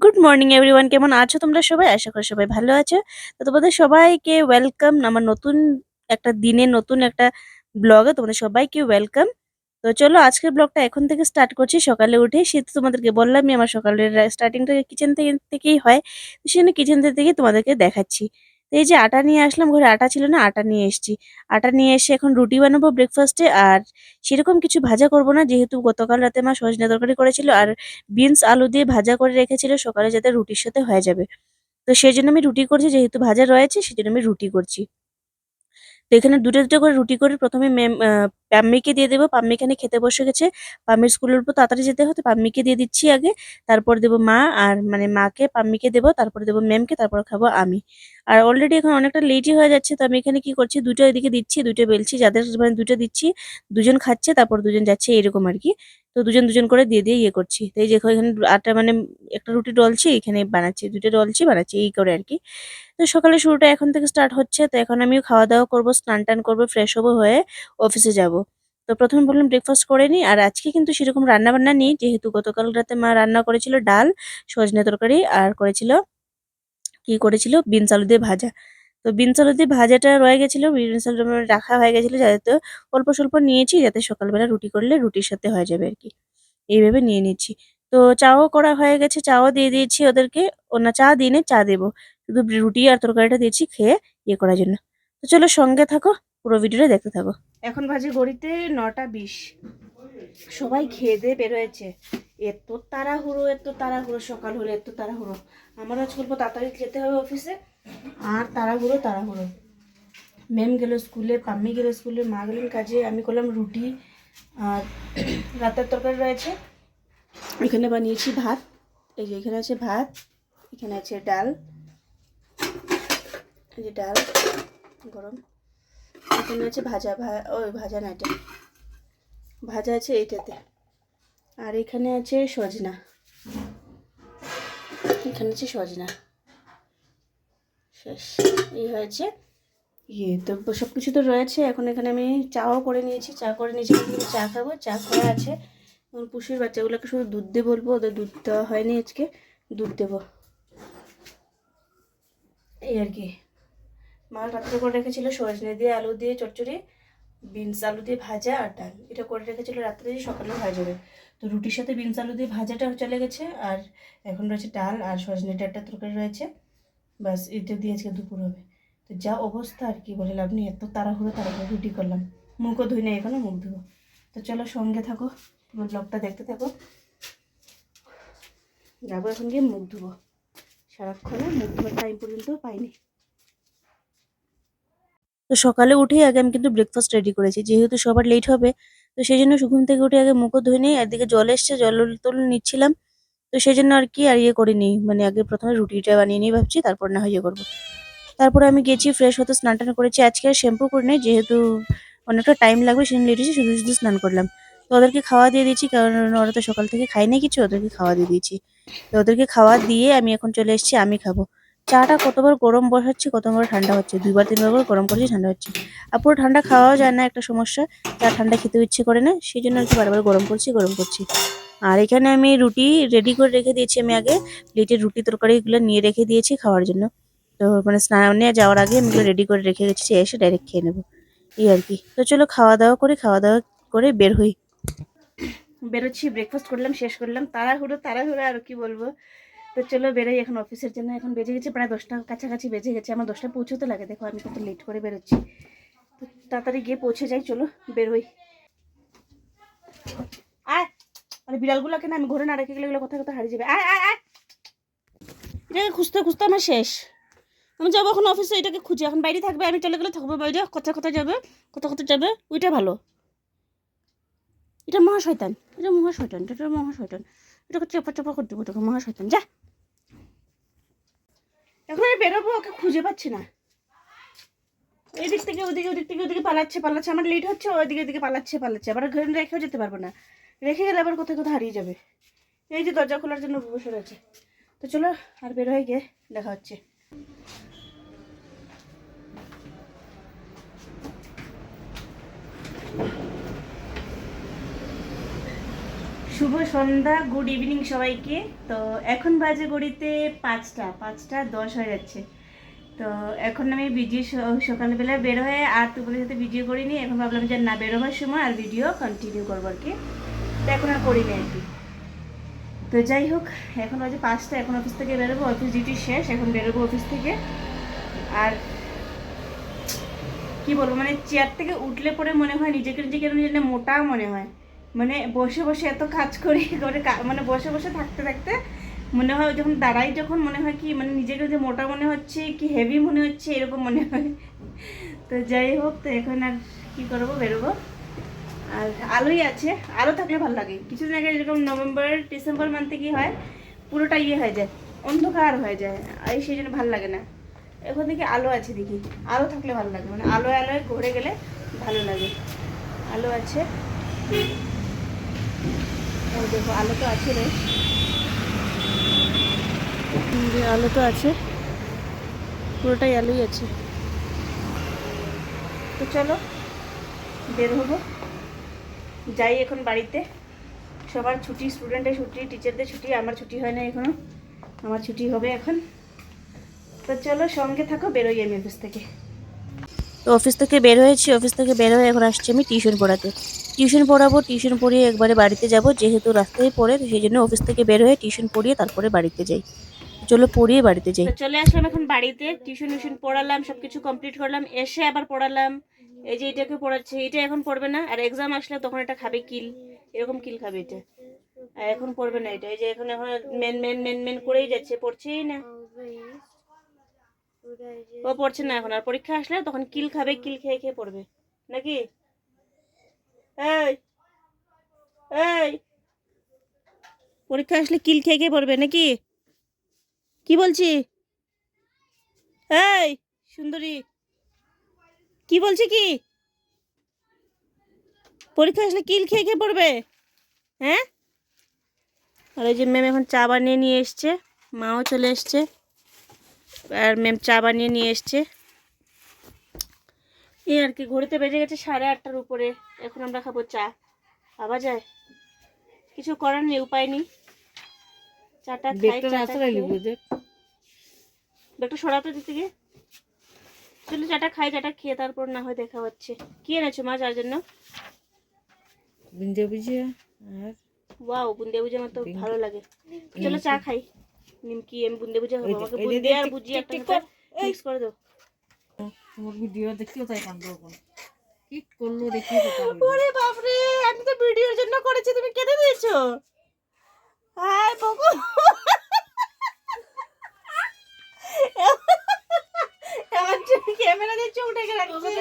Good morning everyone, কেমন আছো তোমরা সবাই? আশা করি সবাই ভালো আছো। তো তোমাদের সবাইকে ওয়েলকাম আমার নতুন একটা দিনে, নতুন একটা ব্লগে তোমাদের সবাইকে ওয়েলকাম। তো চলো আজকের ব্লগটা এখন থেকে স্টার্ট করছি। সকালে উঠে সে তো তোমাদেরকে বললামই আমার সকালের স্টার্টিংটা কিচেন থেকেই হয়। তো সেজন্য কিচেন থেকে তোমাদেরকে দেখাচ্ছি। তো এই যে আটা নিয়ে আসলাম, ঘরে আটা ছিল না, আটা নিয়ে এসেছি। আটা নিয়ে এসে এখন রুটি বানাবো ব্রেকফাস্টে। আর সেরকম কিছু ভাজা করব না, যেহেতু গতকাল রাতে মা সজনে তরকারি করেছিল আর বিনস আলু দিয়ে ভাজা করে রেখেছিল সকালে, যাতে রুটির সাথে হয়ে যাবে। তো সেজন্য আমি রুটি করছি, যেহেতু ভাজা রয়েছে সেজন্য আমি রুটি করছি। তো এখানে দুটো দুটো করে রুটি করে প্রথমে পাম্মিকে দিয়ে দেবো। পাম্মি এখানে খেতে বসে গেছে। পাম্মির স্কুলের উপর তাড়াতাড়ি যেতে হতো, পাম্মিকে দিয়ে দিচ্ছি আগে। তারপর দেবো মা, আর মানে মাকে, পাম্মিকে দেবো, তারপরে দেবো ম্যামকে, তারপর খাবো আমি। আর অলরেডি এখন অনেকটা লেটই হয়ে যাচ্ছে, তো আমি এখানে কি করছি, দুটো এদিকে দিচ্ছি, দুটো বেলছি, যাদের মানে দুটো দিচ্ছি, দুজন খাচ্ছে তারপর দুজন যাচ্ছে, এরকম আর কি। তো দুজন দুজন করে দিয়ে দিয়ে ইয়ে করছি। তো এই যে এখানে আটা মানে একটা রুটি ডলছি, এখানে বানাচ্ছি, দুটো ডলছি বানাচ্ছি, এই করে আর কি। তো সকালের শুরুটা এখন থেকে স্টার্ট হচ্ছে। তো এখন আমিও খাওয়া-দাওয়া করব, স্নান-টান করব, ফ্রেশ হবো, হয়ে অফিসে যাব। তো ১ম এ বললাম ব্রেকফাস্ট করে নিই। আর আজকে কিন্তু সেরকম রান্না-বান্না নেই, যেহেতু গতকাল রাতে মা রান্না করেছিল ডাল, সজনে তরকারি আর করেছিল, কি করেছিল, বিনস আলু দিয়ে ভাজা। তো বিনস আলু দিয়ে ভাজাটা রয়ে গেছিল, বিনস আলু রাখা হয়ে গেছিল, যাতে অল্প-স্বল্প নিয়েছি, যাতে সকালবেলা রুটি করলে রুটির সাথে হয়ে যাবে আরকি। এইভাবে নিয়ে নিচ্ছি। তো চাও করা হয়ে গেছে, চাও দিয়ে দিয়েছি ওদেরকে। ও না, চা দিইনি, চা দেবো। শুধু রুটি আর তরকারিটা দিয়েছি খেয়ে ইয়ে করার জন্য। তো চলো সঙ্গে থাকো, পুরো ভিডিওটা দেখতে থাকো। এখন বাজে ঘড়িতে ৯টা ২০। সবাই খেয়ে দিয়ে বেরোয়েছে। এত তাড়াহুড়ো, এত তাড়াহুড়ো, সকাল হলে এত তাড়াহুড়ো। আমার আজ বলবো তাড়াতাড়ি যেতে হবে অফিসে। আর তাড়াহুড়ো তাড়াহুড়ো। ম্যাম গেল স্কুলে, পাম্মি গেল স্কুলে, মা গেলেন কাজে, আমি করলাম রুটি। আর রাতের তরকারি রয়েছে, এখানে বানিয়েছি ভাত। এই যে এখানে আছে ভাত, এখানে আছে ডাল, এই যে ডাল গরম, এখানে আছে ভাজা, ওই ভাজা না, এটা ভাজা আছে এইটাতে। আর এখানে আছে সজনা, এখানে আছে সজনা। শেষ, এই হয়েছে ইয়ে। তো সব কিছু তো রয়েছে। এখন এখানে আমি চাও করে নিয়েছি, চা করে নিয়েছি, চা খাবো, চা করা আছে। এখন পুষির বাচ্চাগুলোকে শুধু দুধ দিয়ে বলবো, ওদের দুধ দেওয়া হয়নি আজকে, দুধ দেবো, এই আর কি। মা রাত্রে করে রেখেছিল সজনে দিয়ে আলু দিয়ে চচ্চড়ি, বিনস আলু দিয়ে ভাজা আর ডাল, এটা করে রেখেছিল রাত্রে, সকালে হয়ে যাবে। তো রুটির সাথে বিনস আলু দিয়ে ভাজাটা চলে গেছে। আর এখন রয়েছে ডাল আর সজনেটা একটা তরকারি রয়েছে, বাস এটা দিয়ে আজকে দুপুর হবে। তো যা অবস্থা আর কি বলে লাভ নেই, এত তাড়াহুড়ো তাড়াহুড়ো রুটি করলাম। মুখও ধুই না, এখনও মুখ ধুবো। তো চলো সঙ্গে থাকো, পুরো ব্লগটা দেখতে থাকো। যাবো এখন গিয়ে মুখ ধুবো, সারাক্ষণে মুখ ধোয়ার টাইম পর্যন্ত পাইনি। তো সকালে উঠেই আগে আমি কিন্তু ব্রেকফাস্ট রেডি করেছি, যেহেতু সবার লেট হবে। তো সেই জন্য ঘুম থেকে উঠে আগে মুখও ধুয়ে নিই, একদিকে জল এসছে, জল টল নিচ্ছিলাম। তো সেই জন্য আর কি আর ইয়ে করিনি, মানে আগে প্রথমে রুটিটা বানিয়ে নিই ভাবছি, তারপর না হয় ইয়ে করবো। তারপরে আমি গেছি ফ্রেশ হতে, স্নান টান করেছি। আজকে আর শ্যাম্পু করে নেই, যেহেতু অনেকটা টাইম লাগবে সেজন্য লেট হয়েছে, শুধু শুধু স্নান করলাম। তো ওদেরকে খাওয়া দিয়ে দিয়েছি, কারণ ওরা তো সকাল থেকে খায়নি কিছু, ওদেরকে খাওয়া দিয়ে দিয়েছি। তো ওদেরকে খাওয়া দিয়ে আমি এখন চলে এসেছি, আমি খাবো। চাটা কতবার গরম বসাচ্ছি, কতবার ঠান্ডা হচ্ছে, ২ বার ৩ বার করে গরম করছি, ঠান্ডা হচ্ছে। আর পুরো ঠান্ডা খাওয়াও যায় না, একটা সমস্যা। চা ঠান্ডা খেতে ইচ্ছে করে না, সেই জন্য আর কি বারবার গরম করছি গরম করছি। আর এখানে আমি রুটি রেডি করে রেখে দিয়েছি, আমি আগে প্লেটের রুটি তরকারিগুলো নিয়ে রেখে দিয়েছি খাওয়ার জন্য। তো মানে স্নানে যাওয়ার আগে আমি এগুলো রেডি করে রেখে গেছি, এসে ডাইরেক্ট খেয়ে নেবো, এই আর কি। তো চলো খাওয়া দাওয়া করি, খাওয়া দাওয়া করে বের হই। বেরোচ্ছি, ব্রেকফাস্ট করলাম, শেষ করলাম, তাড়াহুড়ো তাড়াহুড়ো আর কি বলবো। তো চলো বেরোই এখন অফিসের জন্য। এখন বেজে গেছে প্রায় 10টার কাছাকাছি বেজে গেছে, আমার 10টায় পৌঁছতে লাগে, দেখো আমি কত লেট করে বেরোচ্ছি। তো তাড়াতাড়ি গিয়ে পৌঁছে যাই, চলো বেরোই। আয়, মানে বিড়ালগুলোকে না আমি ঘরে না রেখে গেলে এগুলো কোথায় কোথায় হারিয়ে যাবে। আয় আয় আয়, এটাকে খুঁজতে খুঁজতে আমার শেষ। আমি যাবো এখন অফিসে, এটাকে খুঁজে, এখন বাইরে থাকবে, আমি চলে গেলে থাকবো বাইরে, কোথায় কোথায় যাবে, কোথায় কোথায় যাবে, ওইটা ভালো। এটা মহাশয়তান, এটা মহাশয়তান, এটা মহাশয়তান, এটাকে চাপা চাপা করে দেবো, এটাকে মহাশয়তান। যা, এখন আমি বেরোবো, ওকে খুঁজে পাচ্ছি না। এদিক থেকে ওদিকে, ওদিক থেকে ওদিকে পালাচ্ছে পালাচ্ছে, আমার লেট হচ্ছে, ওইদিকে ওদিকে পালাচ্ছে পালাচ্ছে, আবার ঘরে রেখেও যেতে পারবো না, রেখে গেলে আবার কোথায় কোথায় হারিয়ে যাবে। এই যে দরজা খোলার জন্য বসে রয়েছে। তো চলো আর বের হয়ে গিয়ে দেখা হচ্ছে। শুভ সন্ধ্যা, গুড ইভিনিং সবাইকে। তো এখন বাজে ঘড়িতে 5টা 10 হয়ে যাচ্ছে। তো এখন আমি ভিডিও সকালবেলা বের হয়ে আর তোমাদের সাথে ভিডিও করিনি। এখন ভাবলাম যে না, বেরোবার সময় আর ভিডিও কন্টিনিউ করবো আর কি। তো এখন আর করিনি আর কি। তো যাই হোক, এখন বাজে 5টা, এখন অফিস থেকে বেরোবো, অফিস ডিউটি শেষ, এখন বেরোবো অফিস থেকে। আর কি বলবো, মানে চেয়ার থেকে উঠলে পরে মনে হয় নিজেকে যেন মোটা মনে হয়। মানে বসে বসে এত কাজ করি করে মানে বসে বসে থাকতে থাকতে মনে হয়, যখন দাঁড়াই যখন মনে হয় কি মানে নিজেকে যে মোটা মনে হচ্ছে, কি হেভি মনে হচ্ছে, এরকম মনে হয়। তো যাই হোক, তো এখন আর কি করবো, বেরোবো। আর আলোই আছে, আলো থাকলে ভালো লাগে। কিছুদিন আগে যেরকম নভেম্বর ডিসেম্বর মান্থে কি হয়, পুরোটা ইয়ে হয়ে যায়, অন্ধকার হয়ে যায়, এই সেই জন্য ভালো লাগে না। এখন দেখি আলো আছে, দেখি আলো থাকলে ভালো লাগে, মানে আলোয় আলোয় ঘুরে গেলে ভালো লাগে। আলো আছে, দেখো আলো তো আছে রে, আলো তো আছে, পুরোটাই আলোই আছে। তো চলো বের হবো, যাই এখন বাড়িতে। সবার ছুটি, স্টুডেন্টের ছুটি, টিচারদের ছুটি, আমার ছুটি হয় না এখনো, আমার ছুটি হবে এখন। তো চলো সঙ্গে থাকো, বেরোই আমি অফিস থেকে। তো অফিস থেকে বের হয়েছি, অফিস থেকে বের হয়ে এখন আসছি আমি টিউশন পড়াতে। টিউশন পড়াবো, টিউশন পড়িয়ে একবারে বাড়িতে যাব, যেহেতু রাস্তায় পড়ে, তো সেই জন্য অফিস থেকে বের হয়ে টিউশন পড়িয়ে তারপরে বাড়িতে যাই। চলো পড়িয়ে বাড়িতে যাই। তো চলে আসলাম এখন বাড়িতে, টিউশন পড়ালাম, সবকিছু কমপ্লিট করলাম, এসে আবার পড়ালাম। এই যে এটাকে পড়াচ্ছে, এটা এখন পড়বে না, আর এক্সাম আসলে তখন এটা খাবে কিল, এরকম কিল খাবে এটা। আর এখন পড়বে না এটা, এই যে এখন এখন মেন মেন মেন মেন করেই যাচ্ছে, পড়ছেই না, ও পড়ছে না এখন। আর পরীক্ষা আসলে তখন কিল খাবে, কিল খেয়ে খেয়ে পড়বে নাকি। এই এই পরীক্ষা আসলে কিল খেয়ে খেয়ে পড়বে নাকি, কি বলছি? এই সুন্দরী, কি বলছি কি, পরীক্ষা আসলে কিল খেয়ে খেয়ে পড়বে? হ্যাঁ। আর এই যে ম্যাম এখন চা বানিয়ে নিয়ে এসছে, মাও চলে এসছে, আর ম্যাম চা বানিয়ে নিয়ে এসছে। এই আর কি, ঘড়িতে বেজে গেছে 8:30টার উপরে, এখন আমরা খাবো চা। ভাবা যায়, কিছু করার নেই, উপায় নেই, চাটা খাই। একটু সরাতে দিতে গিয়ে চলো চাটা খাই, চাটা খেয়ে তারপর না হয় দেখা হচ্ছে। কি এনেছো মা যার জন্য? বুন্দিয়া ভুজিয়া আর ওয়াও, বুন্দিয়া ভুজিয়া আমার তো ভালো লাগে। চলো চা খাই। নিমকি, আমি বুন্দিয়া ভুজিয়া খাবো, আমাকে বুন্দিয়া আর ভুজিয়া একটা মিক্স করে দাও। তোমার ভিডিও দেখিও তাই কান্দ কি করলো দেখি তো। ওরে বাপ রে, আমি তো ভিডিওর জন্য করেছি, তুমি কেটে দিয়েছো। হাই বকো, আমার ক্যামেরা দিয়ে চোখ ঢেকে রাখছে।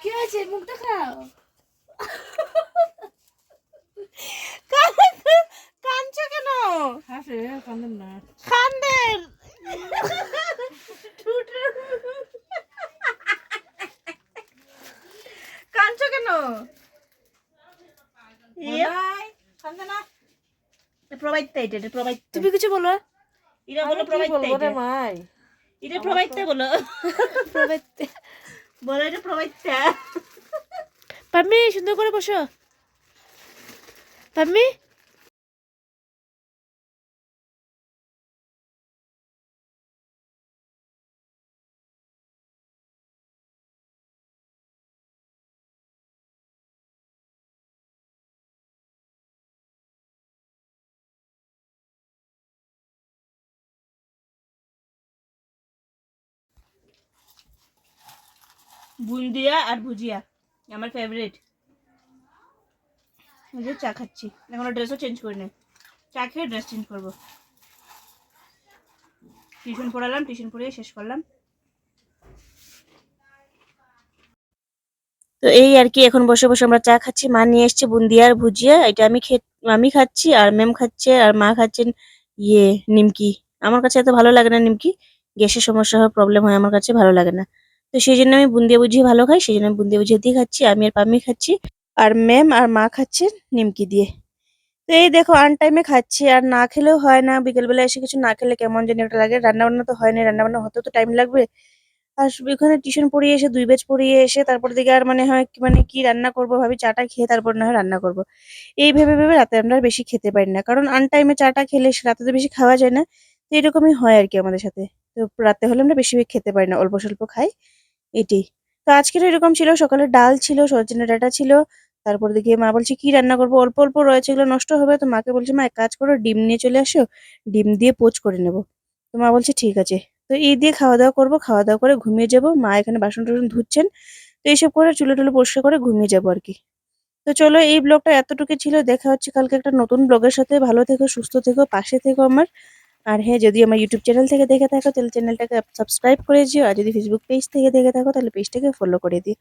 কি হয়েছে, মুখ দেখাও। কাঁদছো কেন? হাসে কান্দেন না, কান্দের কাঁদছো কেন? কান্দে না। প্রবাইতে, এটা প্রবাইতে। তুমি কিছু বলো, এটা বলো প্রবাইতে, বলবো রে মাই, এটা প্রবাইতে বলো, প্রবাইতে বলো এটা প্রবাইতে। পাম্মি সুন্দর করে বসো, পাম্মি। বুন্দিয়া আর ভুজিয়া আমার ফেভারিট। এই যে চা খাচ্ছি, এখন ড্রেসও চেঞ্জ করি না, চা খেয়ে ড্রেস চেঞ্জ করবো। টিউশন পড়ালাম, টিউশন পড়িয়ে শেষ করলাম। তো এই আর কি, এখন বসে বসে আমরা চা খাচ্ছি, মা নিয়ে এসছে বুন্দিয়া আর ভুজিয়া, এটা আমি খাচ্ছি, আর ম্যাম খাচ্ছে, আর মা খাচ্ছেন ইয়ে নিমকি। আমার কাছে এত ভালো লাগে না নিমকি, গ্যাসের সমস্যা হয়, প্রবলেম হয়, আমার কাছে ভালো লাগে না। তো সেই জন্য আমি বুন্দিয়া ভুজিয়া ভালো খাই, সেই জন্য আমি বুন্দিয়া ভুজিয়া দিয়ে খাচ্ছি, আমি আর পাম্মি খাচ্ছি, আর ম্যাম আর মা খাচ্ছেন নিমকি দিয়ে। তো এই দেখো আন টাইমে খাচ্ছি, আর না খেলেও হয় না, বিকেলবেলা এসে কিছু না খেলে কেমন যেন একটা লাগে। রান্না বান্না তো হয় না, রান্না বান্না হতে তো টাইম লাগবে। আর ওখানে টিউশন পড়িয়ে এসে 2 ব্যাচ পড়িয়ে এসে তারপর দিকে আর মানে হয় মানে কি রান্না করব ভাবি চাটা খেয়ে তারপর না হয় রান্না করব। এই ভেবে ভেবে রাতে আমরা আর বেশি খেতে পারি না, কারণ আনটাইমে চাটা খেলে রাতে তো বেশি খাওয়া যায় না। তো এরকমই হয় আর কি আমাদের সাথে। তো রাতে হলে আমরা বেশি খেতে পারি না, অল্প স্বল্প খাই, এটি। তো আজকের এরকম ছিল, সকালে ডাল ছিল, সজনে ডাঁটা ছিল। তারপর দেখি মা বলছে কি রান্না করবো, অল্প অল্প রয়েছে, এগুলো নষ্ট হবে। তো মাকে বলছে মা এক কাজ করো, ডিম নিয়ে চলে আসো, ডিম দিয়ে পোচ করে নেবো। তো মা বলছে ঠিক আছে। তো এই দিয়ে খাওয়া দাওয়া করবো, খাওয়া দাওয়া করে ঘুমিয়ে যাবো। মা এখানে বাসন টাসন ধুচ্ছেন। তো এইসব করে চুলো টুলো পরিষ্কার করে ঘুমিয়ে যাবো আর কি। তো চলো, এই ব্লগটা এতটুকু ছিল। দেখা হচ্ছে কালকে একটা নতুন ব্লগের সাথে। ভালো থেকো, সুস্থ থেকো, পাশে থেকো আমার। আর হ্যাঁ, যদি আমার ইউটিউব চ্যানেল থেকে দেখে থাকো তাহলে চ্যানেলটাকে সাবস্ক্রাইব করে দিও, আর যদি ফেসবুক পেজ থেকে দেখে থাকো তাহলে পেজটাকে ফলো করে দিও।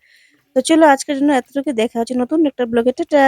তো চলো, আজকের জন্য এতটুকু। দেখা হচ্ছে নতুন একটা ব্লগে। টাটা।